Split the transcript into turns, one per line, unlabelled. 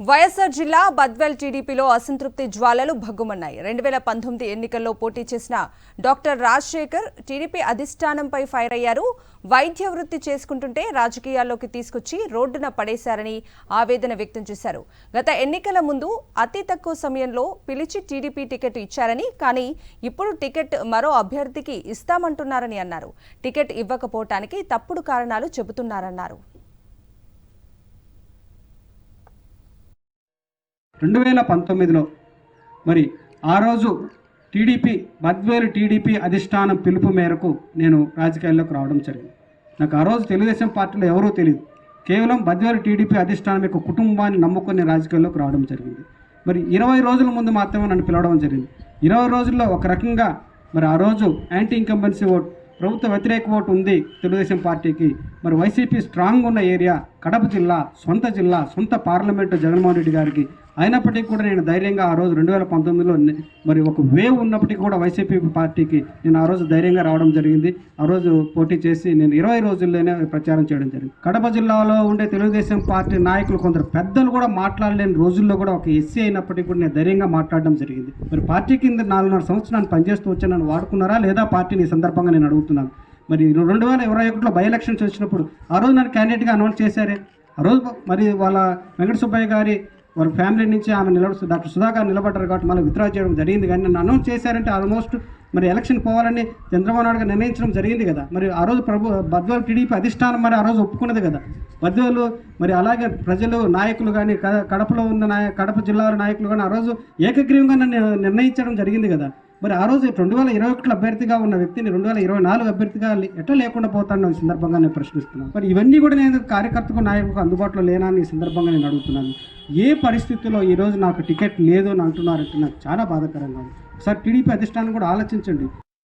వైఎస్ఆర్ జిల్లా బద్వేల్ టీడీపీలో అసంతృప్తి జ్వాలలు భగ్గుమన్నాయి. 2019 ఎన్నికల్లో పోటీ చేసిన డాక్టర్ రాజశేఖర్ టీడీపీ అధిష్టానంపై ఫైర్ అయ్యారు. వైద్య వృత్తి చేసుకుంటుంటే రాజకీయాల్లోకి తీసుకొచ్చి రోడ్డున పడేశారని ఆవేదన వ్యక్తం చేశారు. గత ఎన్నికల ముందు అతి తక్కువ సమయంలో పిలిచి టీడీపీ టికెట్ ఇచ్చారని, కానీ ఇప్పుడు టికెట్ మరో అభ్యర్థికి ఇస్తామంటున్నారని అన్నారు. టికెట్ ఇవ్వకపోవటానికి తప్పుడు కారణాలు చెబుతున్నారన్నారు.
2019లో మరి ఆ రోజు బద్వేలు టీడీపీ అధిష్టానం పిలుపు మేరకు నేను రాజకీయాల్లోకి రావడం జరిగింది. నాకు ఆ రోజు తెలుగుదేశం పార్టీలో ఎవరూ తెలియదు. కేవలం బద్వేలు టీడీపీ అధిష్టానం యొక్క కుటుంబాన్ని నమ్ముకొని రాజకీయాల్లోకి రావడం జరిగింది. మరి 20 రోజుల ముందు మాత్రమే నన్ను పిలవడం జరిగింది. 20 రోజుల్లో ఒక రకంగా మరి ఆ రోజు యాంటీ ఇన్కంబెన్సీ ఓట్, ప్రభుత్వ వ్యతిరేక ఓటు ఉంది తెలుగుదేశం పార్టీకి. మరి వైసీపీ స్ట్రాంగ్ ఉన్న ఏరియా కడప జిల్లా, సొంత పార్లమెంటు జగన్మోహన్ రెడ్డి గారికి. అయినప్పటికీ కూడా నేను ధైర్యంగా ఆ రోజు 2019లో మరి ఒక వేవ్ ఉన్నప్పటికీ కూడా వైసీపీ పార్టీకి నేను ఆ రోజు ధైర్యంగా రావడం జరిగింది. ఆ రోజు పోటీ చేసి నేను 20 రోజుల్లోనే ప్రచారం చేయడం జరిగింది. కడప జిల్లాలో ఉండే తెలుగుదేశం పార్టీ నాయకులు కొందరు పెద్దలు కూడా మాట్లాడలేని రోజుల్లో కూడా ఒక ఎస్సీ అయినప్పటికీ కూడా నేను ధైర్యంగా మాట్లాడడం జరిగింది. మరి పార్టీ కింద 4.5 సంవత్సరాలు పనిచేస్తూ వచ్చి నన్ను వాడుకున్నారా లేదా పార్టీని ఈ సందర్భంగా నేను అడుగుతున్నాను. మరి 2021లో బై ఎలక్షన్స్ వచ్చినప్పుడు ఆ రోజు నన్ను క్యాండిడేట్గా అనౌన్స్ చేశారే. ఆ రోజు మరి వాళ్ళ వెంకట సుబ్బయ్య గారి వాళ్ళ ఫ్యామిలీ నుంచి ఆమె డాక్టర్ సుధాకర్ నిలబడ్డారు కాబట్టి మళ్ళీ విత్డ్రా చేయడం జరిగింది. కానీ నన్ను అనౌన్స్ చేశారంటే ఆల్మోస్ట్ మరి ఎలక్షన్ పోవాలని చంద్రబాబు నాయుడు గారు నిర్ణయించడం జరిగింది కదా. మరి ఆ రోజు బద్వేలు టీడీపీ అధిష్టానం మరి ఆ రోజు ఒప్పుకున్నది కదా. బద్వేలు మరి అలాగే ప్రజలు నాయకులు కానీ కడపలో ఉన్న కడప జిల్లాల నాయకులు కానీ ఆ రోజు ఏకగ్రీవంగా నన్ను నిర్ణయించడం జరిగింది కదా. మరి ఆ రోజు 2021 అభ్యర్థిగా ఉన్న వ్యక్తిని 2024 అభ్యర్థిగా ఎట్లా లేకుండా పోతాను ఈ సందర్భంగా నేను ప్రశ్నిస్తున్నాను. మరి ఇవన్నీ కూడా నేను కార్యకర్తకు నాయకులకు అందుబాటులో లేనని ఈ సందర్భంగా నేను అడుగుతున్నాను. ఏ పరిస్థితుల్లో ఈరోజు నాకు టికెట్ లేదు అని అంటున్నారంటే నాకు చాలా బాధాకరంగా ఉంది. ఒకసారి టీడీపీ అధిష్టానం కూడా ఆలోచించండి.